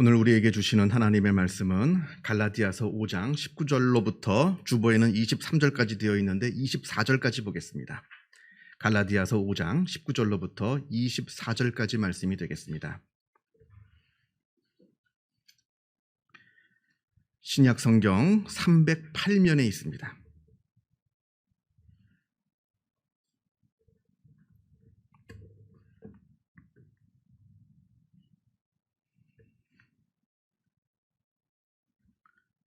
오늘 우리에게 주시는 하나님의 말씀은 갈라디아서 5장 19절로부터 주보에는 23절까지 되어 있는데 24절까지 보겠습니다. 갈라디아서 5장 19절로부터 24절까지 말씀이 되겠습니다. 신약 성경 308면에 있습니다.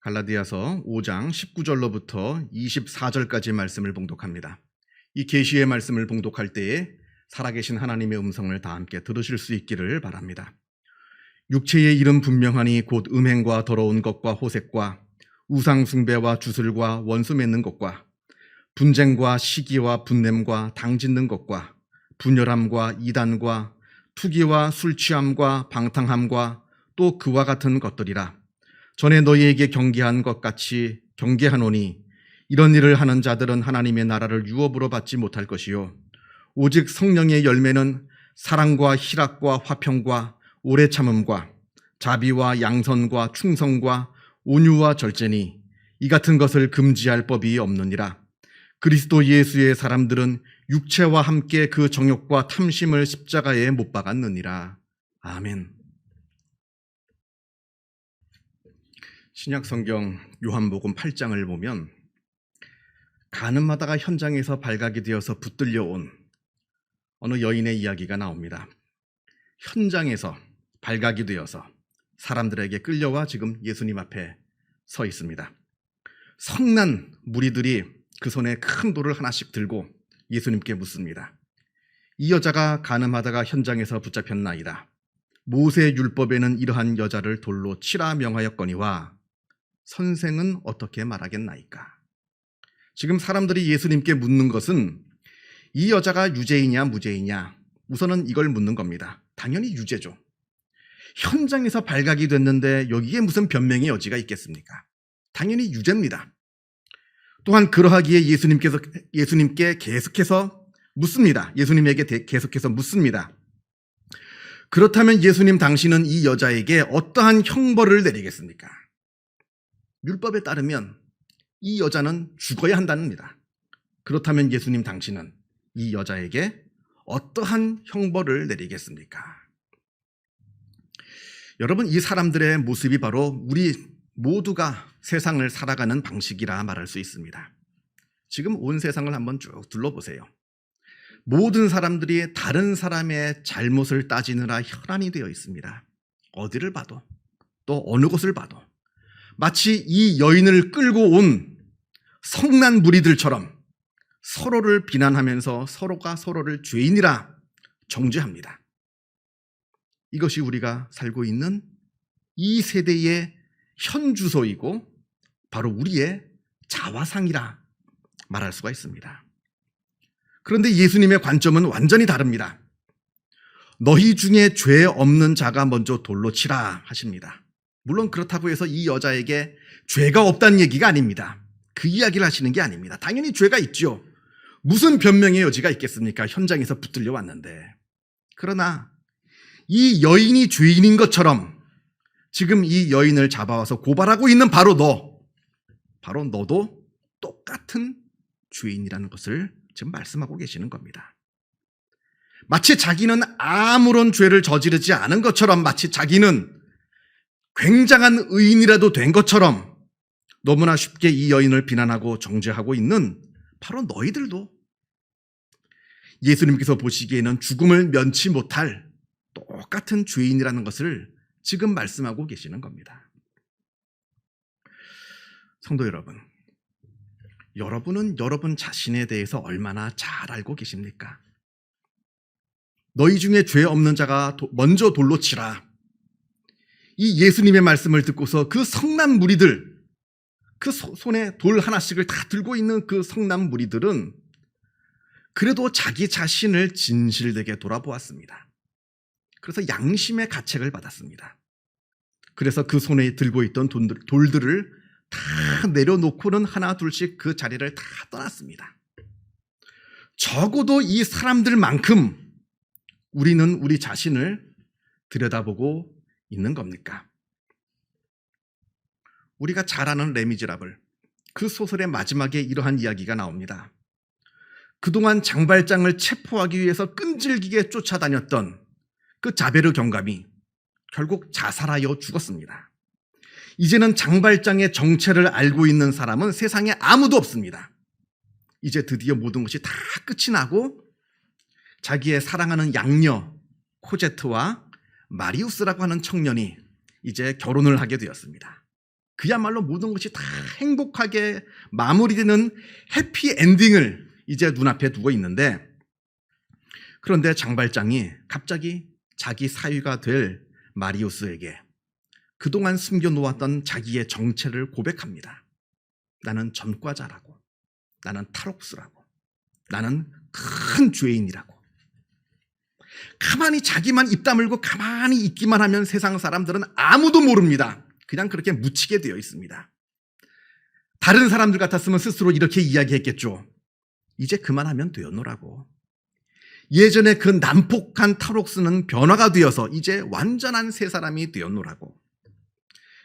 갈라디아서 5장 19절로부터 24절까지 말씀을 봉독합니다. 이 계시의 말씀을 봉독할 때에 살아계신 하나님의 음성을 다 함께 들으실 수 있기를 바랍니다. 육체의 일은 분명하니 곧 음행과 더러운 것과 호색과 우상 숭배와 주술과 원수 맺는 것과 분쟁과 시기와 분냄과 당짓는 것과 분열함과 이단과 투기와 술 취함과 방탕함과 또 그와 같은 것들이라. 전에 너희에게 경계한 것 같이 경계하노니 이런 일을 하는 자들은 하나님의 나라를 유업으로 받지 못할 것이요 오직 성령의 열매는 사랑과 희락과 화평과 오래 참음과 자비와 양선과 충성과 온유와 절제니 이 같은 것을 금지할 법이 없느니라. 그리스도 예수의 사람들은 육체와 함께 그 정욕과 탐심을 십자가에 못 박았느니라. 아멘. 신약 성경 요한복음 8장을 보면 가늠하다가 현장에서 발각이 되어서 붙들려 온 어느 여인의 이야기가 나옵니다. 현장에서 발각이 되어서 사람들에게 끌려와 지금 예수님 앞에 서 있습니다. 성난 무리들이 그 손에 큰 돌을 하나씩 들고 예수님께 묻습니다. 이 여자가 가늠하다가 현장에서 붙잡혔나이다. 모세 율법에는 이러한 여자를 돌로 치라 명하였거니와 선생은 어떻게 말하겠나이까? 지금 사람들이 예수님께 묻는 것은 이 여자가 유죄이냐 무죄이냐, 우선은 이걸 묻는 겁니다. 당연히 유죄죠. 현장에서 발각이 됐는데 여기에 무슨 변명의 여지가 있겠습니까? 당연히 유죄입니다. 또한 그러하기에 예수님께 계속해서 묻습니다. 예수님에게 계속해서 묻습니다. 그렇다면 예수님 당신은 이 여자에게 어떠한 형벌을 내리겠습니까? 율법에 따르면 이 여자는 죽어야 한답니다. 그렇다면 예수님 당신은 이 여자에게 어떠한 형벌을 내리겠습니까? 여러분, 이 사람들의 모습이 바로 우리 모두가 세상을 살아가는 방식이라 말할 수 있습니다. 지금 온 세상을 한번 쭉 둘러보세요. 모든 사람들이 다른 사람의 잘못을 따지느라 혈안이 되어 있습니다. 어디를 봐도, 또 어느 곳을 봐도 마치 이 여인을 끌고 온 성난 무리들처럼 서로를 비난하면서 서로가 서로를 죄인이라 정죄합니다. 이것이 우리가 살고 있는 이 세대의 현주소이고 바로 우리의 자화상이라 말할 수가 있습니다. 그런데 예수님의 관점은 완전히 다릅니다. 너희 중에 죄 없는 자가 먼저 돌로 치라 하십니다. 물론 그렇다고 해서 이 여자에게 죄가 없다는 얘기가 아닙니다. 그 이야기를 하시는 게 아닙니다. 당연히 죄가 있죠. 무슨 변명의 여지가 있겠습니까? 현장에서 붙들려 왔는데. 그러나 이 여인이 죄인인 것처럼 지금 이 여인을 잡아와서 고발하고 있는 바로 너도 똑같은 죄인이라는 것을 지금 말씀하고 계시는 겁니다. 마치 자기는 아무런 죄를 저지르지 않은 것처럼, 마치 자기는 굉장한 의인이라도 된 것처럼 너무나 쉽게 이 여인을 비난하고 정죄하고 있는 바로 너희들도 예수님께서 보시기에는 죽음을 면치 못할 똑같은 죄인이라는 것을 지금 말씀하고 계시는 겁니다. 성도 여러분, 여러분은 여러분 자신에 대해서 얼마나 잘 알고 계십니까? 너희 중에 죄 없는 자가 먼저 돌로 치라. 이 예수님의 말씀을 듣고서 그 성난 무리들, 그 손에 돌 하나씩을 다 들고 있는 그 성난 무리들은 그래도 자기 자신을 진실되게 돌아보았습니다. 그래서 양심의 가책을 받았습니다. 그래서 그 손에 들고 있던 돌들을 다 내려놓고는 하나 둘씩 그 자리를 다 떠났습니다. 적어도 이 사람들만큼 우리는 우리 자신을 들여다보고 있는 겁니까? 우리가 잘 아는 레미제라블, 그 소설의 마지막에 이러한 이야기가 나옵니다. 그동안 장발장을 체포하기 위해서 끈질기게 쫓아다녔던 그 자베르 경감이 결국 자살하여 죽었습니다. 이제는 장발장의 정체를 알고 있는 사람은 세상에 아무도 없습니다. 이제 드디어 모든 것이 다 끝이 나고 자기의 사랑하는 양녀 코제트와 마리우스라고 하는 청년이 이제 결혼을 하게 되었습니다. 그야말로 모든 것이 다 행복하게 마무리되는 해피 엔딩을 이제 눈앞에 두고 있는데, 그런데 장발장이 갑자기 자기 사위가 될 마리우스에게 그동안 숨겨놓았던 자기의 정체를 고백합니다. 나는 전과자라고, 나는 탈옥수라고, 나는 큰 죄인이라고. 가만히 자기만 입 다물고 가만히 있기만 하면 세상 사람들은 아무도 모릅니다. 그냥 그렇게 묻히게 되어 있습니다. 다른 사람들 같았으면 스스로 이렇게 이야기했겠죠. 이제 그만하면 되었노라고. 예전에 그 난폭한 탈옥수는 변화가 되어서 이제 완전한 새 사람이 되었노라고.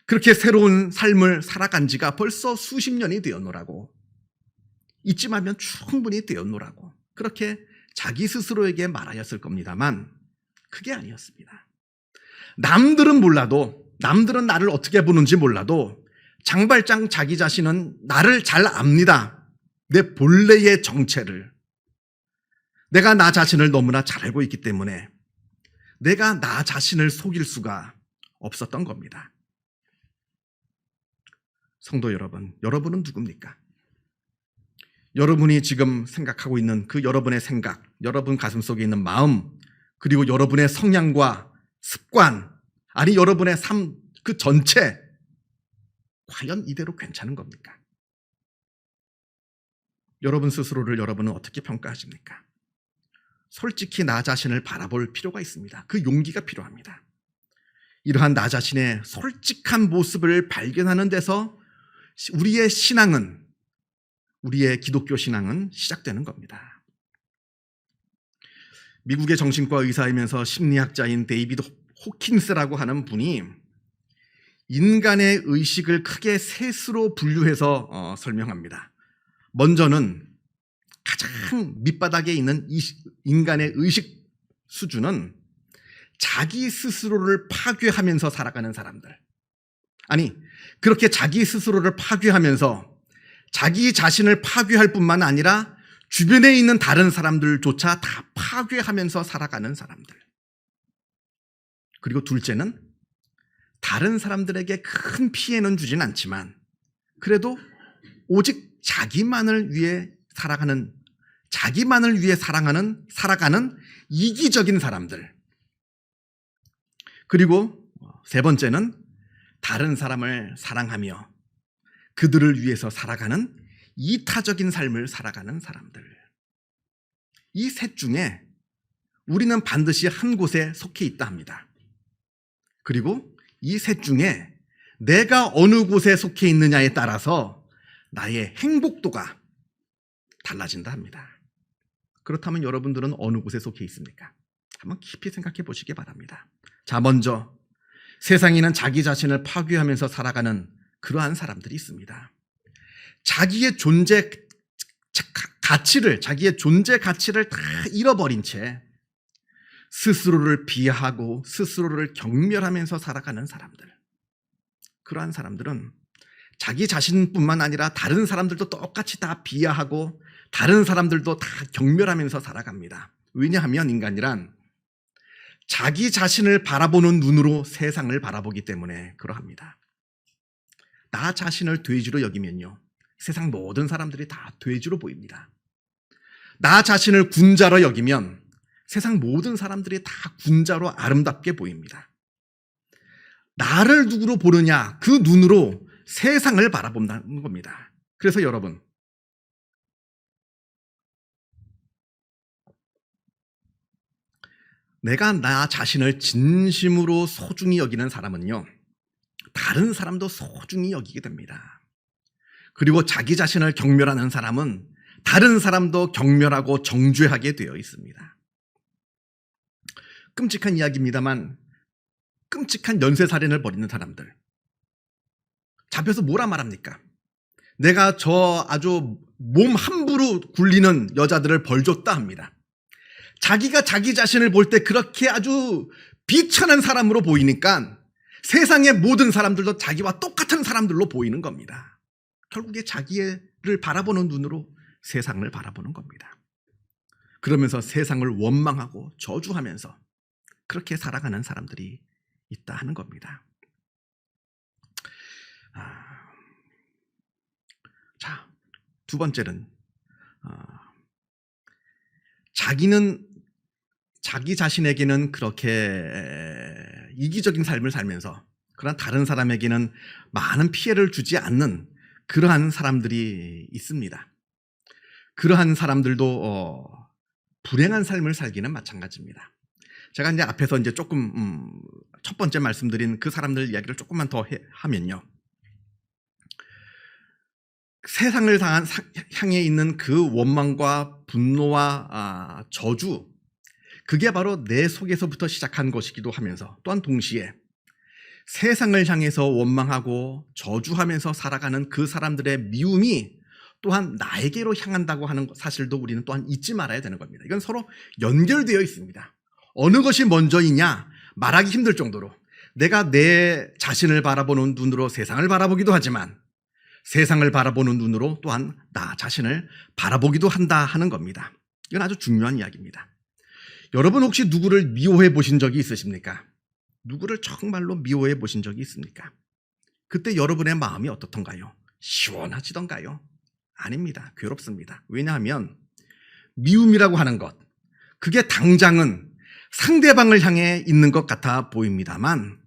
그렇게 새로운 삶을 살아간 지가 벌써 수십 년이 되었노라고. 이쯤 하면 충분히 되었노라고. 그렇게 자기 스스로에게 말하였을 겁니다만 그게 아니었습니다. 남들은 몰라도, 남들은 나를 어떻게 보는지 몰라도 장발장 자기 자신은 나를 잘 압니다. 내 본래의 정체를. 내가 나 자신을 너무나 잘 알고 있기 때문에 내가 나 자신을 속일 수가 없었던 겁니다. 성도 여러분, 여러분은 누굽니까? 여러분이 지금 생각하고 있는 그 여러분의 생각, 여러분 가슴속에 있는 마음, 그리고 여러분의 성향과 습관, 아니 여러분의 삶 그 전체, 과연 이대로 괜찮은 겁니까? 여러분 스스로를 여러분은 어떻게 평가하십니까? 솔직히 나 자신을 바라볼 필요가 있습니다. 그 용기가 필요합니다. 이러한 나 자신의 솔직한 모습을 발견하는 데서 우리의 신앙은, 우리의 기독교 신앙은 시작되는 겁니다. 미국의 정신과 의사이면서 심리학자인 데이비드 호킨스라고 하는 분이 인간의 의식을 크게 셋으로 분류해서 설명합니다. 먼저는 가장 밑바닥에 있는 인간의 의식 수준은 자기 스스로를 파괴하면서 살아가는 사람들. 아니, 그렇게 자기 스스로를 파괴하면서 자기 자신을 파괴할 뿐만 아니라 주변에 있는 다른 사람들조차 다 파괴하면서 살아가는 사람들. 그리고 둘째는 다른 사람들에게 큰 피해는 주진 않지만 그래도 오직 자기만을 위해 살아가는 이기적인 사람들. 그리고 세 번째는 다른 사람을 사랑하며 그들을 위해서 살아가는 이타적인 삶을 살아가는 사람들. 이 셋 중에 우리는 반드시 한 곳에 속해 있다 합니다. 그리고 이 셋 중에 내가 어느 곳에 속해 있느냐에 따라서 나의 행복도가 달라진다 합니다. 그렇다면 여러분들은 어느 곳에 속해 있습니까? 한번 깊이 생각해 보시기 바랍니다. 자, 먼저 세상에는 자기 자신을 파괴하면서 살아가는 그러한 사람들이 있습니다. 자기의 존재 가치를 다 잃어버린 채 스스로를 비하하고 스스로를 경멸하면서 살아가는 사람들. 그러한 사람들은 자기 자신뿐만 아니라 다른 사람들도 똑같이 다 비하하고 다른 사람들도 다 경멸하면서 살아갑니다. 왜냐하면 인간이란 자기 자신을 바라보는 눈으로 세상을 바라보기 때문에 그러합니다. 나 자신을 돼지로 여기면요, 세상 모든 사람들이 다 돼지로 보입니다. 나 자신을 군자로 여기면 세상 모든 사람들이 다 군자로 아름답게 보입니다. 나를 누구로 보느냐, 그 눈으로 세상을 바라본다는 겁니다. 그래서 여러분, 내가 나 자신을 진심으로 소중히 여기는 사람은요, 다른 사람도 소중히 여기게 됩니다. 그리고 자기 자신을 경멸하는 사람은 다른 사람도 경멸하고 정죄하게 되어 있습니다. 끔찍한 이야기입니다만 끔찍한 연쇄살인을 벌이는 사람들, 잡혀서 뭐라 말합니까? 내가 저 아주 몸 함부로 굴리는 여자들을 벌줬다 합니다. 자기가 자기 자신을 볼 때 그렇게 아주 비천한 사람으로 보이니까 세상의 모든 사람들도 자기와 똑같은 사람들로 보이는 겁니다. 결국에 자기를 바라보는 눈으로 세상을 바라보는 겁니다. 그러면서 세상을 원망하고 저주하면서 그렇게 살아가는 사람들이 있다 하는 겁니다. 자, 두 번째는 자기 자신에게는 그렇게 이기적인 삶을 살면서 그러나 다른 사람에게는 많은 피해를 주지 않는 그러한 사람들이 있습니다. 그러한 사람들도 불행한 삶을 살기는 마찬가지입니다. 제가 이제 앞에서 이제 조금 첫 번째 말씀드린 그 사람들 이야기를 조금만 더 하면요. 세상을 향해 있는 그 원망과 분노와 저주, 그게 바로 내 속에서부터 시작한 것이기도 하면서 또한 동시에 세상을 향해서 원망하고 저주하면서 살아가는 그 사람들의 미움이 또한 나에게로 향한다고 하는 사실도 우리는 또한 잊지 말아야 되는 겁니다. 이건 서로 연결되어 있습니다. 어느 것이 먼저이냐 말하기 힘들 정도로 내가 내 자신을 바라보는 눈으로 세상을 바라보기도 하지만 세상을 바라보는 눈으로 또한 나 자신을 바라보기도 한다 하는 겁니다. 이건 아주 중요한 이야기입니다. 여러분 혹시 누구를 미워해 보신 적이 있으십니까? 누구를 정말로 미워해 보신 적이 있습니까? 그때 여러분의 마음이 어떻던가요? 시원하시던가요? 아닙니다. 괴롭습니다. 왜냐하면 미움이라고 하는 것, 그게 당장은 상대방을 향해 있는 것 같아 보입니다만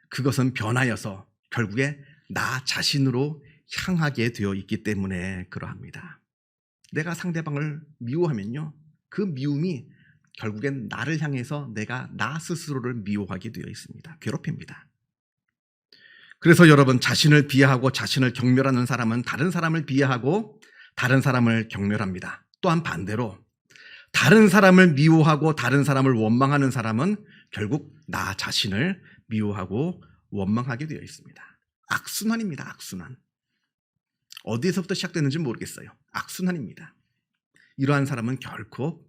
그것은 변하여서 결국에 나 자신으로 향하게 되어 있기 때문에 그러합니다. 내가 상대방을 미워하면요, 그 미움이 결국엔 나를 향해서 내가 나 스스로를 미워하게 되어 있습니다. 괴롭힙니다. 그래서 여러분, 자신을 비하하고 자신을 경멸하는 사람은 다른 사람을 비하하고 다른 사람을 경멸합니다. 또한 반대로 다른 사람을 미워하고 다른 사람을 원망하는 사람은 결국 나 자신을 미워하고 원망하게 되어 있습니다. 악순환입니다. 악순환. 어디에서부터 시작되는지 모르겠어요. 악순환입니다. 이러한 사람은 결코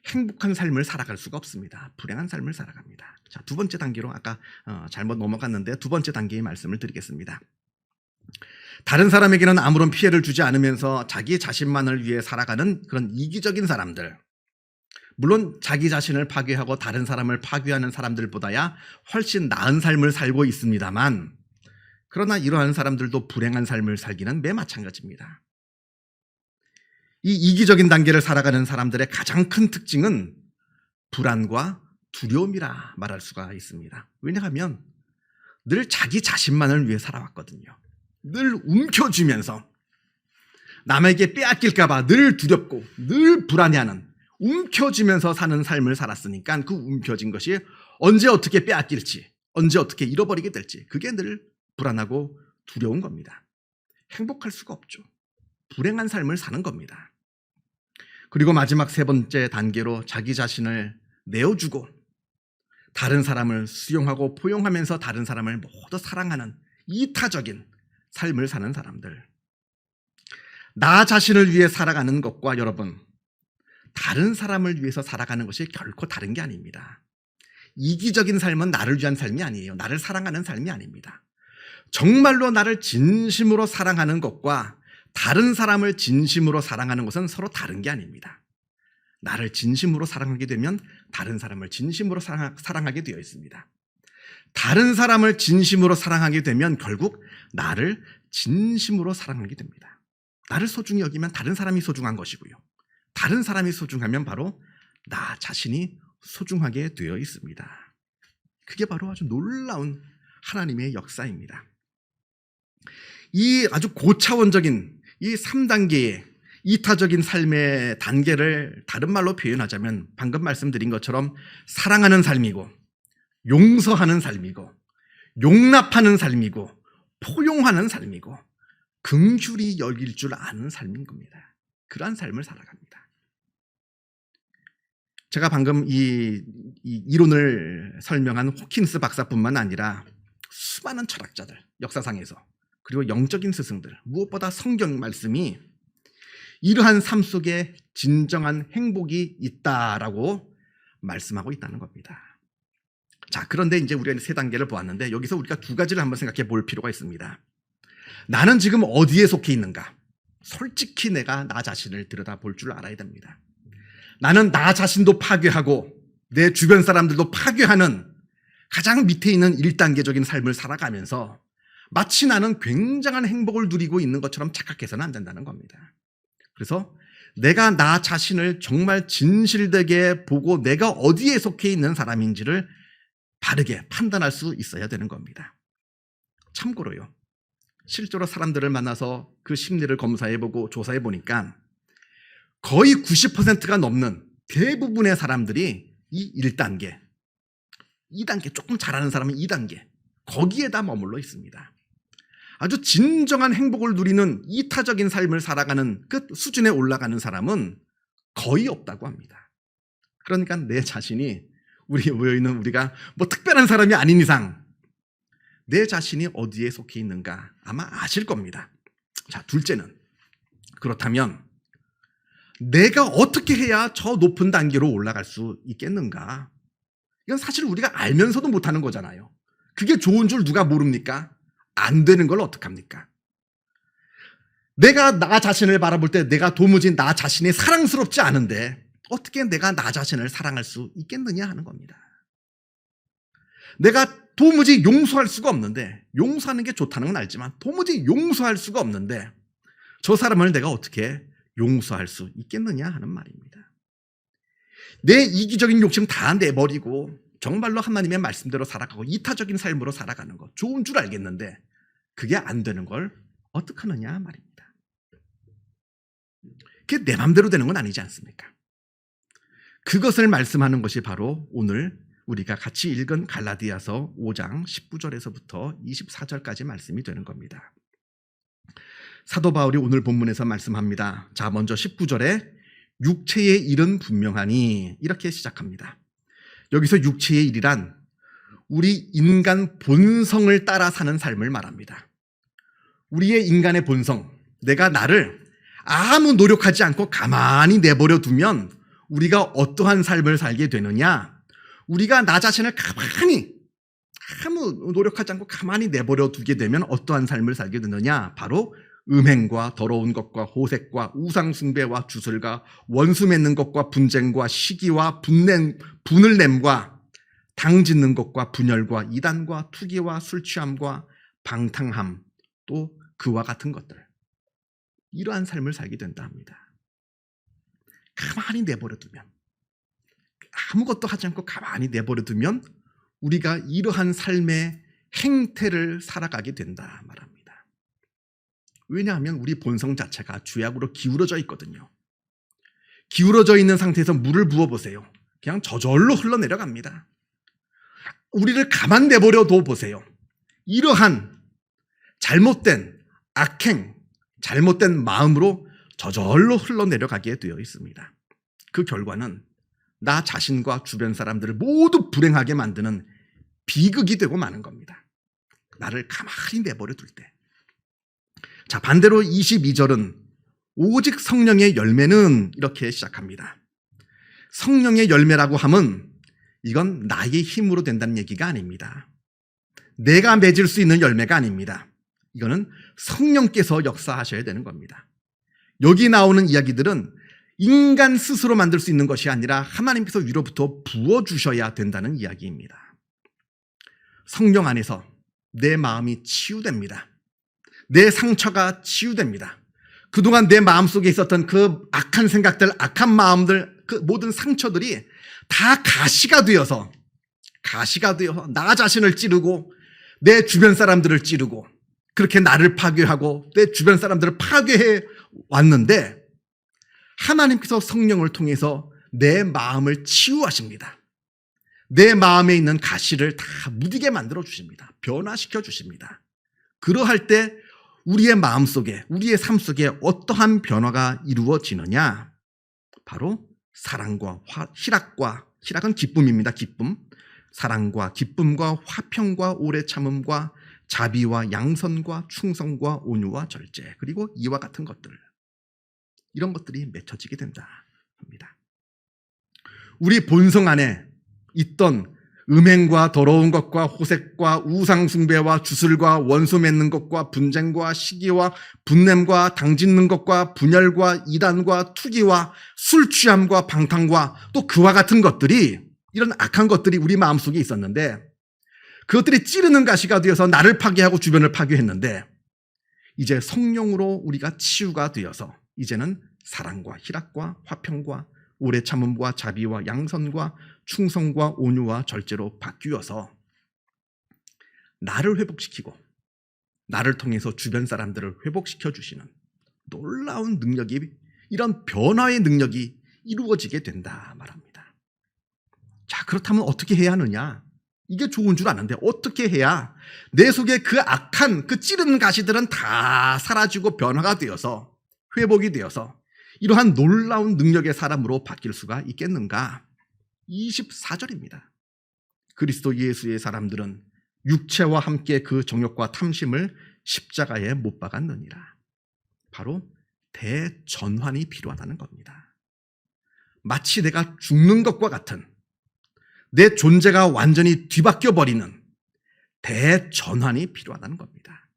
행복한 삶을 살아갈 수가 없습니다. 불행한 삶을 살아갑니다. 자, 두 번째 단계로 아까 잘못 넘어갔는데 두 번째 단계의 말씀을 드리겠습니다. 다른 사람에게는 아무런 피해를 주지 않으면서 자기 자신만을 위해 살아가는 그런 이기적인 사람들, 물론 자기 자신을 파괴하고 다른 사람을 파괴하는 사람들보다야 훨씬 나은 삶을 살고 있습니다만, 그러나 이러한 사람들도 불행한 삶을 살기는 매 마찬가지입니다. 이 이기적인 단계를 살아가는 사람들의 가장 큰 특징은 불안과 두려움이라 말할 수가 있습니다. 왜냐하면 늘 자기 자신만을 위해 살아왔거든요. 늘 움켜쥐면서 남에게 빼앗길까 봐 늘 두렵고 늘 불안해하는, 움켜쥐면서 사는 삶을 살았으니까 그 움켜진 것이 언제 어떻게 빼앗길지, 언제 어떻게 잃어버리게 될지, 그게 늘 불안하고 두려운 겁니다. 행복할 수가 없죠. 불행한 삶을 사는 겁니다. 그리고 마지막 세 번째 단계로 자기 자신을 내어주고 다른 사람을 수용하고 포용하면서 다른 사람을 모두 사랑하는 이타적인 삶을 사는 사람들. 나 자신을 위해 살아가는 것과 여러분, 다른 사람을 위해서 살아가는 것이 결코 다른 게 아닙니다. 이기적인 삶은 나를 위한 삶이 아니에요. 나를 사랑하는 삶이 아닙니다. 정말로 나를 진심으로 사랑하는 것과 다른 사람을 진심으로 사랑하는 것은 서로 다른 게 아닙니다. 나를 진심으로 사랑하게 되면 다른 사람을 진심으로 사랑하게 되어 있습니다. 다른 사람을 진심으로 사랑하게 되면 결국 나를 진심으로 사랑하게 됩니다. 나를 소중히 여기면 다른 사람이 소중한 것이고요. 다른 사람이 소중하면 바로 나 자신이 소중하게 되어 있습니다. 그게 바로 아주 놀라운 하나님의 역사입니다. 이 아주 고차원적인 이 3단계의 이타적인 삶의 단계를 다른 말로 표현하자면 방금 말씀드린 것처럼 사랑하는 삶이고, 용서하는 삶이고, 용납하는 삶이고, 포용하는 삶이고, 긍휼히 여길 줄 아는 삶인 겁니다. 그러한 삶을 살아갑니다. 제가 방금 이 이론을 설명한 호킨스 박사뿐만 아니라 수많은 철학자들, 역사상에서 그리고 영적인 스승들, 무엇보다 성경 말씀이 이러한 삶 속에 진정한 행복이 있다라고 말씀하고 있다는 겁니다. 자, 그런데 이제 우리가 세 단계를 보았는데 여기서 우리가 두 가지를 한번 생각해 볼 필요가 있습니다. 나는 지금 어디에 속해 있는가? 솔직히 내가 나 자신을 들여다볼 줄 알아야 됩니다. 나는 나 자신도 파괴하고 내 주변 사람들도 파괴하는 가장 밑에 있는 1단계적인 삶을 살아가면서 마치 나는 굉장한 행복을 누리고 있는 것처럼 착각해서는 안 된다는 겁니다. 그래서 내가 나 자신을 정말 진실되게 보고 내가 어디에 속해 있는 사람인지를 바르게 판단할 수 있어야 되는 겁니다. 참고로요, 실제로 사람들을 만나서 그 심리를 검사해보고 조사해보니까 거의 90%가 넘는 대부분의 사람들이 이 1단계, 2단계, 조금 잘하는 사람은 2단계, 거기에다 머물러 있습니다. 아주 진정한 행복을 누리는 이타적인 삶을 살아가는 그 수준에 올라가는 사람은 거의 없다고 합니다. 그러니까 내 자신이, 우리 모여있는 우리가 뭐 특별한 사람이 아닌 이상 내 자신이 어디에 속해 있는가 아마 아실 겁니다. 자, 둘째는, 그렇다면 내가 어떻게 해야 저 높은 단계로 올라갈 수 있겠는가? 이건 사실 우리가 알면서도 못하는 거잖아요. 그게 좋은 줄 누가 모릅니까? 안 되는 걸 어떡합니까? 내가 나 자신을 바라볼 때 내가 도무지 나 자신이 사랑스럽지 않은데 어떻게 내가 나 자신을 사랑할 수 있겠느냐 하는 겁니다. 내가 도무지 용서할 수가 없는데, 용서하는 게 좋다는 건 알지만 도무지 용서할 수가 없는데 저 사람을 내가 어떻게 용서할 수 있겠느냐 하는 말입니다. 내 이기적인 욕심 다 내버리고 정말로 하나님의 말씀대로 살아가고 이타적인 삶으로 살아가는 거 좋은 줄 알겠는데 그게 안 되는 걸 어떡하느냐 말입니다. 그게 내 맘대로 되는 건 아니지 않습니까? 그것을 말씀하는 것이 바로 오늘 우리가 같이 읽은 갈라디아서 5장 19절에서부터 24절까지 말씀이 되는 겁니다. 사도 바울이 오늘 본문에서 말씀합니다. 자, 먼저 19절에 육체의 일은 분명하니 이렇게 시작합니다. 여기서 육체의 일이란 우리 인간 본성을 따라 사는 삶을 말합니다. 우리의 인간의 본성, 내가 나를 아무 노력하지 않고 가만히 내버려 두면 우리가 어떠한 삶을 살게 되느냐? 우리가 나 자신을 가만히 아무 노력하지 않고 가만히 내버려 두게 되면 어떠한 삶을 살게 되느냐? 바로 음행과 더러운 것과 호색과 우상숭배와 주술과 원수 맺는 것과 분쟁과 시기와 분을 냄과 당짓는 것과 분열과 이단과 투기와 술취함과 방탕함, 또 그와 같은 것들, 이러한 삶을 살게 된다 합니다. 가만히 내버려 두면, 아무것도 하지 않고 가만히 내버려 두면 우리가 이러한 삶의 행태를 살아가게 된다 말합니다. 왜냐하면 우리 본성 자체가 죄악으로 기울어져 있거든요. 기울어져 있는 상태에서 물을 부어보세요. 그냥 저절로 흘러내려갑니다. 우리를 가만 내버려 둬 보세요. 이러한 잘못된 악행, 잘못된 마음으로 저절로 흘러내려가게 되어 있습니다. 그 결과는 나 자신과 주변 사람들을 모두 불행하게 만드는 비극이 되고 마는 겁니다. 나를 가만히 내버려 둘 때. 자, 반대로 22절은 오직 성령의 열매는 이렇게 시작합니다. 성령의 열매라고 함은 이건 나의 힘으로 된다는 얘기가 아닙니다. 내가 맺을 수 있는 열매가 아닙니다. 이거는 성령께서 역사하셔야 되는 겁니다. 여기 나오는 이야기들은 인간 스스로 만들 수 있는 것이 아니라 하나님께서 위로부터 부어주셔야 된다는 이야기입니다. 성령 안에서 내 마음이 치유됩니다. 내 상처가 치유됩니다. 그동안 내 마음속에 있었던 그 악한 생각들, 악한 마음들, 그 모든 상처들이 다 가시가 되어서 나 자신을 찌르고 내 주변 사람들을 찌르고 그렇게 나를 파괴하고 내 주변 사람들을 파괴해 왔는데 하나님께서 성령을 통해서 내 마음을 치유하십니다. 내 마음에 있는 가시를 다 무디게 만들어 주십니다. 변화시켜 주십니다. 그러할 때 우리의 마음속에, 우리의 삶 속에 어떠한 변화가 이루어지느냐? 바로 사랑과 희락은 기쁨입니다. 기쁨. 사랑과 기쁨과 화평과 오래 참음과 자비와 양선과 충성과 온유와 절제, 그리고 이와 같은 것들, 이런 것들이 맺혀지게 된다 합니다. 우리 본성 안에 있던 음행과 더러운 것과 호색과 우상숭배와 주술과 원수 맺는 것과 분쟁과 시기와 분냄과 당짓는 것과 분열과 이단과 투기와 술 취함과 방탕과 또 그와 같은 것들이, 이런 악한 것들이 우리 마음속에 있었는데, 그것들이 찌르는 가시가 되어서 나를 파괴하고 주변을 파괴했는데, 이제 성령으로 우리가 치유가 되어서 이제는 사랑과 희락과 화평과 오래 참음과 자비와 양선과 충성과 온유와 절제로 바뀌어서 나를 회복시키고 나를 통해서 주변 사람들을 회복시켜 주시는 놀라운 능력이, 이런 변화의 능력이 이루어지게 된다 말합니다. 자, 그렇다면 어떻게 해야 하느냐? 이게 좋은 줄 아는데 어떻게 해야 내 속에 그 악한, 그 찌르는 가시들은 다 사라지고 변화가 되어서 회복이 되어서 이러한 놀라운 능력의 사람으로 바뀔 수가 있겠는가? 24절입니다. 그리스도 예수의 사람들은 육체와 함께 그 정욕과 탐심을 십자가에 못 박았느니라. 바로 대전환이 필요하다는 겁니다. 마치 내가 죽는 것과 같은, 내 존재가 완전히 뒤바뀌어 버리는 대전환이 필요하다는 겁니다.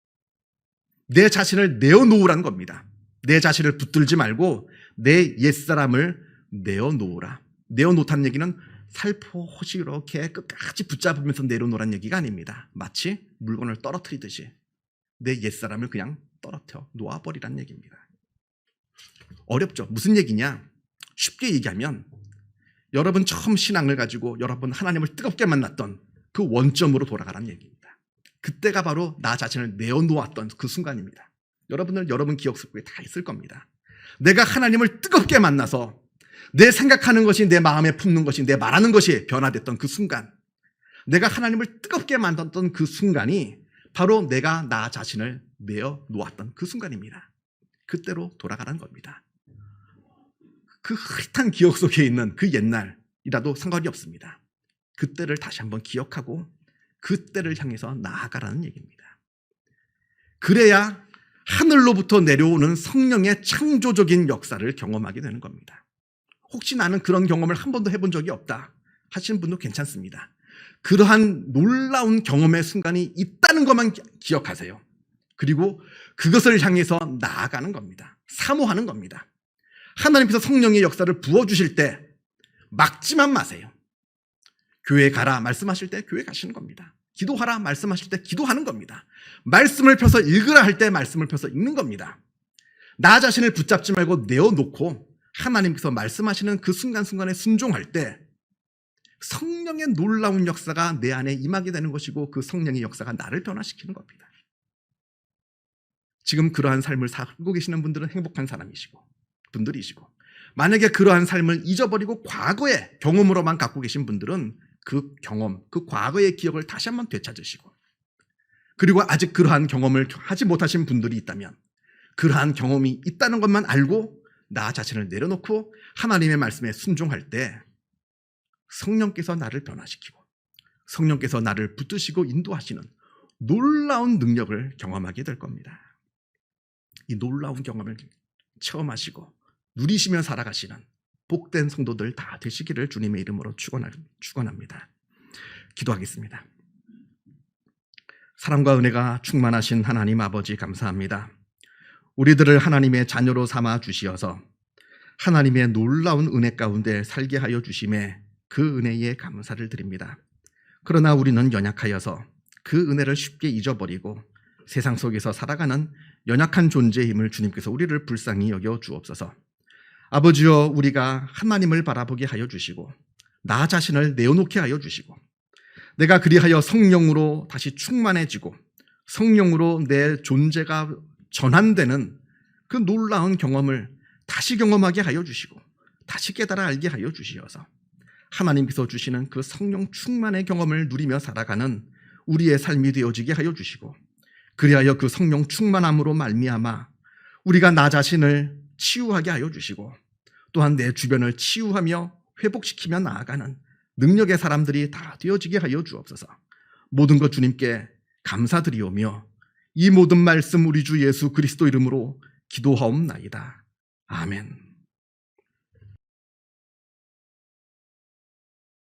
내 자신을 내어놓으라는 겁니다. 내 자신을 붙들지 말고 내 옛사람을 내어놓으라. 내어놓다는 얘기는 살포시 이렇게 끝까지 붙잡으면서 내려놓으라는 얘기가 아닙니다. 마치 물건을 떨어뜨리듯이 내 옛사람을 그냥 떨어뜨려 놓아버리라는 얘기입니다. 어렵죠? 무슨 얘기냐? 쉽게 얘기하면 여러분 처음 신앙을 가지고 여러분 하나님을 뜨겁게 만났던 그 원점으로 돌아가라는 얘기입니다. 그때가 바로 나 자신을 내어놓았던 그 순간입니다. 여러분은 여러분 기억 속에 다 있을 겁니다. 내가 하나님을 뜨겁게 만나서 내 생각하는 것이, 내 마음에 품는 것이, 내 말하는 것이 변화됐던 그 순간, 내가 하나님을 뜨겁게 만났던 그 순간이 바로 내가 나 자신을 내어놓았던 그 순간입니다. 그때로 돌아가라는 겁니다. 그 흐릿한 기억 속에 있는 그 옛날이라도 상관이 없습니다. 그때를 다시 한번 기억하고 그때를 향해서 나아가라는 얘기입니다. 그래야 하늘로부터 내려오는 성령의 창조적인 역사를 경험하게 되는 겁니다. 혹시 나는 그런 경험을 한 번도 해본 적이 없다 하시는 분도 괜찮습니다. 그러한 놀라운 경험의 순간이 있다는 것만 기억하세요. 그리고 그것을 향해서 나아가는 겁니다. 사모하는 겁니다. 하나님께서 성령의 역사를 부어주실 때 막지만 마세요. 교회 가라 말씀하실 때 교회 가시는 겁니다. 기도하라 말씀하실 때 기도하는 겁니다. 말씀을 펴서 읽으라 할 때 말씀을 펴서 읽는 겁니다. 나 자신을 붙잡지 말고 내어놓고 하나님께서 말씀하시는 그 순간순간에 순종할 때 성령의 놀라운 역사가 내 안에 임하게 되는 것이고, 그 성령의 역사가 나를 변화시키는 겁니다. 지금 그러한 삶을 살고 계시는 분들은 행복한 분들이시고, 만약에 그러한 삶을 잊어버리고 과거의 경험으로만 갖고 계신 분들은 그 경험, 그 과거의 기억을 다시 한번 되찾으시고, 그리고 아직 그러한 경험을 하지 못하신 분들이 있다면 그러한 경험이 있다는 것만 알고 나 자신을 내려놓고 하나님의 말씀에 순종할 때 성령께서 나를 변화시키고 성령께서 나를 붙드시고 인도하시는 놀라운 능력을 경험하게 될 겁니다. 이 놀라운 경험을 체험하시고 누리시며 살아가시는 복된 성도들 다 되시기를 주님의 이름으로 축원합니다. 기도하겠습니다. 사랑과 은혜가 충만하신 하나님 아버지, 감사합니다. 우리들을 하나님의 자녀로 삼아 주시어서 하나님의 놀라운 은혜 가운데 살게 하여 주심에 그 은혜에 감사를 드립니다. 그러나 우리는 연약하여서 그 은혜를 쉽게 잊어버리고 세상 속에서 살아가는 연약한 존재의 힘을 주님께서 우리를 불쌍히 여겨 주옵소서. 아버지여, 우리가 하나님을 바라보게 하여 주시고 나 자신을 내어놓게 하여 주시고 내가 그리하여 성령으로 다시 충만해지고 성령으로 내 존재가 전환되는 그 놀라운 경험을 다시 경험하게 하여 주시고 다시 깨달아 알게 하여 주시어서 하나님께서 주시는 그 성령 충만의 경험을 누리며 살아가는 우리의 삶이 되어지게 하여 주시고, 그리하여 그 성령 충만함으로 말미암아 우리가 나 자신을 치유하게 하여 주시고 또한 내 주변을 치유하며 회복시키며 나아가는 능력의 사람들이 다 되어지게 하여 주옵소서. 모든 것 주님께 감사드리오며 이 모든 말씀 우리 주 예수 그리스도 이름으로 기도하옵나이다. 아멘.